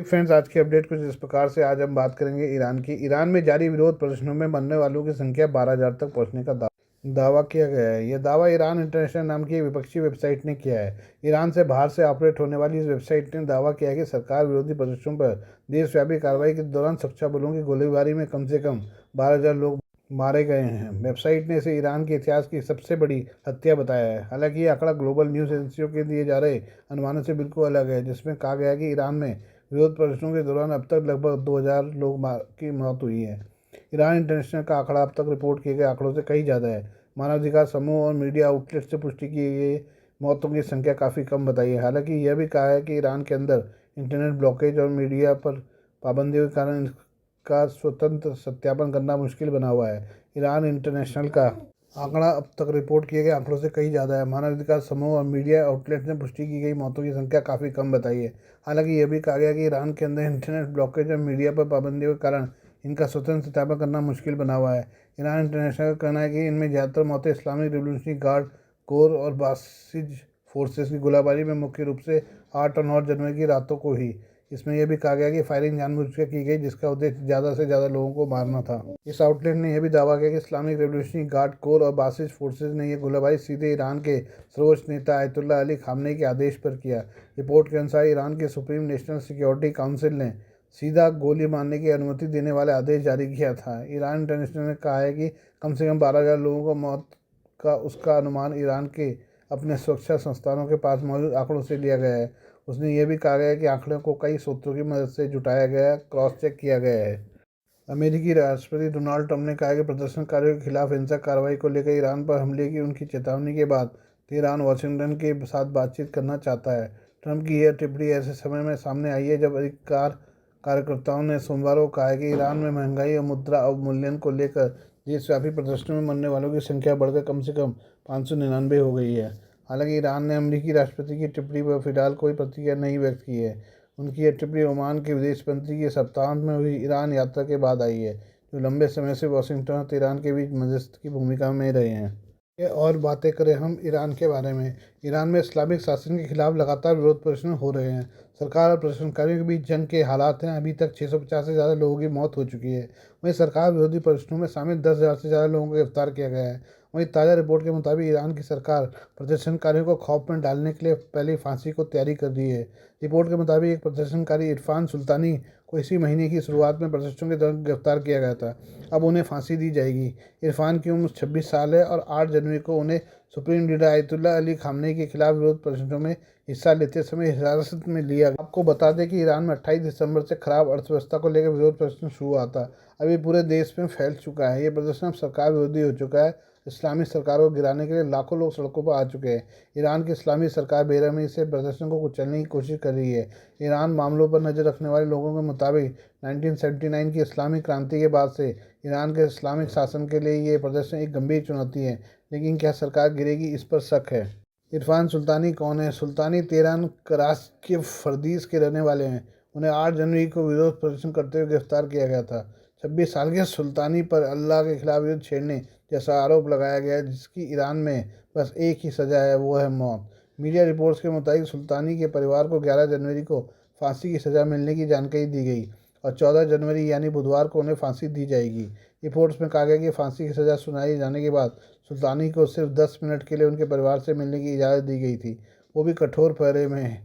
Friends, आज की update कुछ इस प्रकार से। आज हम बात करेंगे ईरान की। ईरान में जारी विरोध प्रदर्शनों में मरने वालों की संख्या 12,000 तक पहुंचने का दावा किया गया है। यह दावा ईरान इंटरनेशनल नाम की एक विपक्षी वेबसाइट ने किया है। ईरान से बाहर से ऑपरेट होने वाली इस वेबसाइट ने दावा किया है कि सरकार विरोधी प्रदर्शनों पर देशव्यापी कार्रवाई के दौरान सुरक्षा बलों की गोलीबारी में कम से कम 12,000 लोग मारे गए हैं। वेबसाइट ने इसे ईरान के इतिहास की सबसे बड़ी हत्या बताया है। हालांकि यह आंकड़ा ग्लोबल न्यूज़ एजेंसियों के दिए जा रहे अनुमानों से बिल्कुल अलग है, जिसमें कहा गया है कि ईरान में विरोध प्रदर्शनों के दौरान अब तक लगभग 2,000 लोग की मौत हुई है। ईरान इंटरनेशनल का आंकड़ा अब तक रिपोर्ट किए गए आंकड़ों से कहीं ज़्यादा है। मानवाधिकार समूह और मीडिया आउटलेट से पुष्टि की गई मौतों की संख्या काफ़ी कम बताई है। हालांकि यह भी कहा है कि ईरान के अंदर इंटरनेट ब्लॉकेज और मीडिया पर पाबंदियों के कारण का स्वतंत्र सत्यापन करना मुश्किल बना हुआ है। ईरान इंटरनेशनल का आंकड़ा अब तक रिपोर्ट किए गए आंकड़ों से कहीं ज़्यादा है। मानवाधिकार समूह और मीडिया आउटलेट ने पुष्टि की गई मौतों की संख्या काफ़ी कम बताई है। हालांकि यह भी कहा गया कि ईरान के अंदर इंटरनेट ब्लॉकेज और मीडिया पर पाबंदियों के कारण इनका स्वतंत्र सत्यापन करना मुश्किल बना हुआ है। ईरान इंटरनेशनल का कहना है कि इनमें ज़्यादातर मौतें इस्लामिक रिवोल्यूशनरी गार्ड कोर और बासिज फोर्सेस की गोलाबारी में मुख्य रूप से 8 और 9 जनवरी की रातों को ही। इसमें यह भी कहा गया कि फायरिंग जानबूझकर की गई, जिसका उद्देश्य ज़्यादा से ज़्यादा लोगों को मारना था। इस आउटलेट ने यह भी दावा किया कि इस्लामिक रेवोल्यूशनरी गार्ड कोर और बासिज फोर्सेज ने यह गोलाबारी सीधे ईरान के सर्वोच्च नेता आयतुल्लाह अली खामनेई के आदेश पर किया। रिपोर्ट के अनुसार ईरान के सुप्रीम नेशनल सिक्योरिटी काउंसिल ने सीधा गोली मारने की अनुमति देने वाला आदेश जारी किया था। ईरान इंटरनेशनल ने कहा है कि कम से कम 12,000 लोगों को मौत का उसका अनुमान ईरान के अपने सुरक्षा संस्थानों के पास मौजूद आंकड़ों से लिया गया है। उसने यह भी कहा गया कि आंकड़ों को कई स्रोतों की मदद से जुटाया गया, क्रॉस चेक किया गया है। अमेरिकी राष्ट्रपति डोनाल्ड ट्रंप ने कहा कि प्रदर्शनकारियों के खिलाफ हिंसक कार्रवाई को लेकर ईरान पर हमले की उनकी चेतावनी के बाद तेहरान वाशिंगटन के साथ बातचीत करना चाहता है। ट्रंप की यह टिप्पणी ऐसे समय में सामने आई है जब अधिकार कार्यकर्ताओं ने सोमवार को कहा कि ईरान में महंगाई और मुद्रा अवमूल्यन को लेकर देशव्यापी प्रदर्शनों में मरने वालों की संख्या बढ़कर कम से कम 599 हो गई है। हालांकि ईरान ने अमेरिकी राष्ट्रपति की टिप्पणी पर फिलहाल कोई प्रतिक्रिया नहीं व्यक्त की है। उनकी यह टिप्पणी ओमान के विदेश मंत्री के सप्ताहांत में हुई ईरान यात्रा के बाद आई है, जो लंबे समय से वाशिंगटन और तेहरान के बीच मध्यस्थ की भूमिका में रहे हैं। और बातें करें हम ईरान के बारे में। ईरान में इस्लामिक शासन के खिलाफ लगातार विरोध प्रदर्शन हो रहे हैं। सरकार और प्रदर्शनकारियों के बीच जंग के हालात हैं। अभी तक 650 से ज़्यादा लोगों की मौत हो चुकी है। वहीं सरकार विरोधी प्रदर्शनों में शामिल 10,000 से ज़्यादा लोगों को गिरफ्तार किया गया है। वहीं ताज़ा रिपोर्ट के मुताबिक ईरान की सरकार प्रदर्शनकारियों को खौफ में डालने के लिए पहले फांसी को तैयारी कर रही है। रिपोर्ट के मुताबिक एक प्रदर्शनकारी इरफान सुल्तानी को इसी महीने की शुरुआत में प्रदर्शनों के दौरान गिरफ्तार किया गया था। अब उन्हें फांसी दी जाएगी। इरफान की उम्र 26 साल है और 8 जनवरी को उन्हें supreme leader Ayatollah Ali Khamenei के खिलाफ विरोध प्रदर्शनों में हिस्सा लेते समय हिरासत में लिया गया। आपको बता दें कि ईरान में 28 दिसंबर से खराब अर्थव्यवस्था को लेकर विरोध प्रदर्शन शुरू हुआ था। अभी पूरे देश में फैल चुका है। ये प्रदर्शन अब सरकार विरोधी हो चुका है। इस्लामी सरकारों को गिराने के लिए लाखों लोग सड़कों पर आ चुके हैं। ईरान की इस्लामी सरकार बेरहमी से प्रदर्शन को कुचलने की कोशिश कर रही है। ईरान मामलों पर नज़र रखने वाले लोगों के मुताबिक 1979 की इस्लामिक क्रांति के बाद से ईरान के इस्लामिक शासन के लिए ये प्रदर्शन एक गंभीर चुनौती है। लेकिन क्या सरकार गिरेगी, इस पर शक है। इरफान सुल्तानी कौन है? सुल्तानी तेहरान कराच के फरदीस के रहने वाले हैं। उन्हें 8 जनवरी को विरोध प्रदर्शन करते हुए गिरफ्तार किया गया था। 26 साल के सुल्तानी पर अल्लाह के खिलाफ युद्ध छेड़ने जैसा आरोप लगाया गया है, जिसकी ईरान में बस एक ही सज़ा है, वो है मौत। मीडिया रिपोर्ट्स के मुताबिक सुल्तानी के परिवार को 11 जनवरी को फांसी की सज़ा मिलने की जानकारी दी गई और 14 जनवरी यानी बुधवार को उन्हें फांसी दी जाएगी। रिपोर्ट्स में कहा गया कि फांसी की सज़ा सुनाई जाने के बाद सुल्तानी को सिर्फ 10 मिनट के लिए उनके परिवार से मिलने की इजाज़त दी गई थी, वो भी कठोर पहरे में।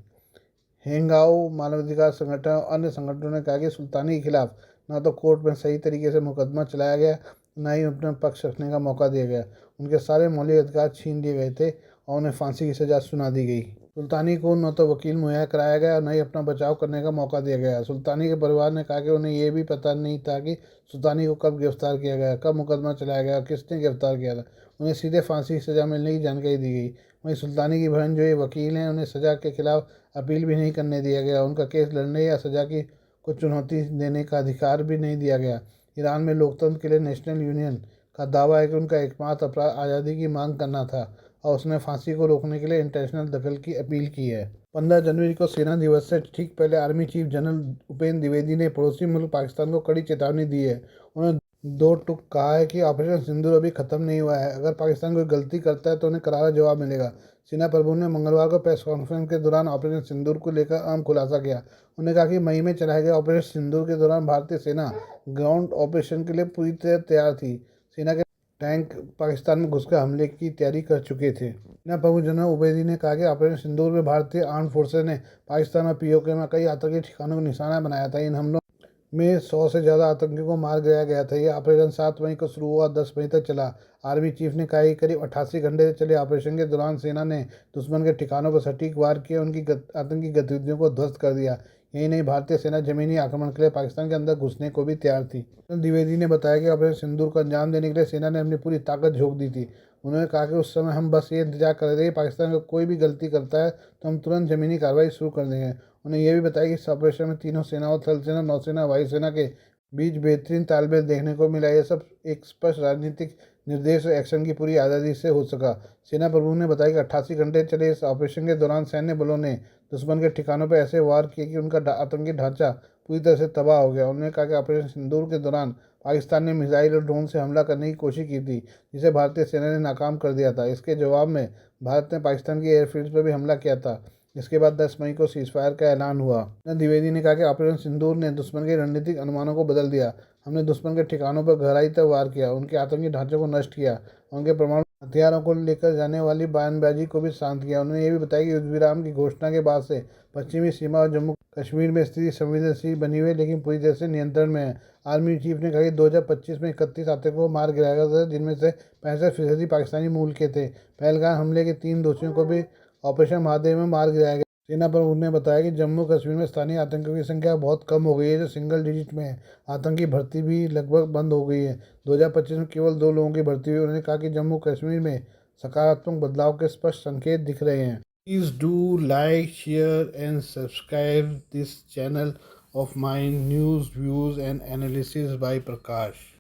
हेंगाओ मानवाधिकार संगठन और अन्य संगठनों ने कहा कि सुल्तानी के खिलाफ न तो कोर्ट में सही तरीके से मुकदमा चलाया गया, न ही अपना पक्ष रखने का मौका दिया गया। उनके सारे मौलिक अधिकार छीन लिए गए थे और उन्हें फांसी की सज़ा सुना दी गई। सुल्तानी को न तो वकील मुहैया कराया गया और न ही अपना बचाव करने का मौका दिया गया। सुल्तानी के परिवार ने कहा कि उन्हें यह भी पता नहीं था कि सुल्तानी को कब गिरफ्तार किया गया, कब मुकदमा चलाया गया और किसने गिरफ्तार किया था। उन्हें सीधे फांसी की सज़ा मिलने की जानकारी दी गई। वहीं सुल्तानी की बहन, जो ये वकील हैं, उन्हें सज़ा के खिलाफ अपील भी नहीं करने दिया गया। उनका केस लड़ने या सज़ा की को चुनौती देने का अधिकार भी नहीं दिया गया। ईरान में लोकतंत्र के लिए नेशनल यूनियन का दावा है कि उनका एकमात्र अपराध आज़ादी की मांग करना था और उसने फांसी को रोकने के लिए इंटरनेशनल दखल की अपील की है। 15 जनवरी को सेना दिवस से ठीक पहले army chief general Upendra Dwivedi ने पड़ोसी मुल्क पाकिस्तान को कड़ी चेतावनी दी है। उन्होंने दो टूक कहा है कि ऑपरेशन सिंदूर अभी खत्म नहीं हुआ है। अगर पाकिस्तान कोई गलती करता है तो उन्हें करारा जवाब मिलेगा। सेना प्रमुख ने मंगलवार को प्रेस कॉन्फ्रेंस के दौरान ऑपरेशन सिंदूर को लेकर अहम खुलासा किया। उन्होंने कहा कि मई में चलाए गए ऑपरेशन सिंदूर के दौरान भारतीय सेना ग्राउंड ऑपरेशन के लिए पूरी तरह तैयार थी। सेना के टैंक पाकिस्तान में घुसकर हमले की तैयारी कर चुके थे। सेना प्रमुख जनरल उबेदी ने कहा कि ऑपरेशन सिंदूर में भारतीय आर्म फोर्सेज ने पाकिस्तान और पीओके में कई आतंकी ठिकानों को निशाना बनाया था। इन हमलों में 100 से ज़्यादा आतंकियों को मार गिराया गया था। यह ऑपरेशन 7 मई को शुरू हुआ, 10 मई तक चला। आर्मी चीफ ने कहा कि करीब 88 घंटे चले ऑपरेशन के दौरान सेना ने दुश्मन के ठिकानों पर सटीक वार किए, उनकी आतंकी गतिविधियों को ध्वस्त कर दिया। यही नहीं, भारतीय सेना जमीनी आक्रमण के लिए पाकिस्तान के अंदर घुसने को भी तैयार थी। द्विवेदी ने बताया कि ऑपरेशन सिंदूर को अंजाम देने के लिए सेना ने अपनी पूरी ताकत झोंक दी थी। उन्होंने कहा कि उस समय हम बस ये इंतजार कर रहे थे कि पाकिस्तान को कोई भी गलती करता है तो हम तुरंत जमीनी कार्रवाई शुरू कर देंगे। उन्होंने यह भी बताया कि इस ऑपरेशन में तीनों सेनाओं, थल सेना, नौसेना, वायुसेना के बीच बेहतरीन तालमेल देखने को मिला। यह सब एक स्पष्ट राजनीतिक निर्देश और एक्शन की पूरी आज़ादी से हो सका। सेना प्रमुख ने बताया कि 88 घंटे चले इस ऑपरेशन के दौरान सैन्य बलों ने दुश्मन के ठिकानों पर ऐसे वार किए कि उनका आतंकी ढांचा पूरी तरह से तबाह हो गया। उन्होंने कहा कि ऑपरेशन सिंदूर के दौरान पाकिस्तान ने मिसाइल और ड्रोन से हमला करने की कोशिश की थी, जिसे भारतीय सेना ने नाकाम कर दिया था। इसके जवाब में भारत ने पाकिस्तान की एयरफील्ड पर भी हमला किया था। इसके बाद 10 मई को सीजफायर का ऐलान हुआ। द्विवेदी ने कहा कि ऑपरेशन सिंदूर ने दुश्मन के रणनीतिक अनुमानों को बदल दिया। हमने दुश्मन के ठिकानों पर गहराई तक वार किया, उनके आतंकी ढांचों को नष्ट किया, उनके परमाणु हथियारों को लेकर जाने वाली बयानबाजी को भी शांत किया। उन्होंने ये भी बताया कि युद्ध विराम की घोषणा के बाद से पश्चिमी सीमा और जम्मू कश्मीर में स्थिति संवेदनशील बनी हुई है, लेकिन पूरी तरह से नियंत्रण में है। आर्मी चीफ ने कहा कि 2025 में 31 आतंकियों को मार गिराया गया था, जिनमें से 65% पाकिस्तानी मूल के थे। पहलगाम हमले के 3 दोषियों को भी ऑपरेशन महादेव में मार गिराया गया। सेना प्रमुख ने बताया कि जम्मू कश्मीर में स्थानीय आतंकियों की संख्या बहुत कम हो गई है, जो सिंगल डिजिट में है। आतंकी भर्ती भी लगभग बंद हो गई है। 2025 में केवल 2 लोगों की भर्ती हुई। उन्होंने कहा कि जम्मू कश्मीर में सकारात्मक बदलाव के स्पष्ट संकेत दिख रहे हैं। Please do like, share and subscribe this channel of my news, views and analysis by Prakash.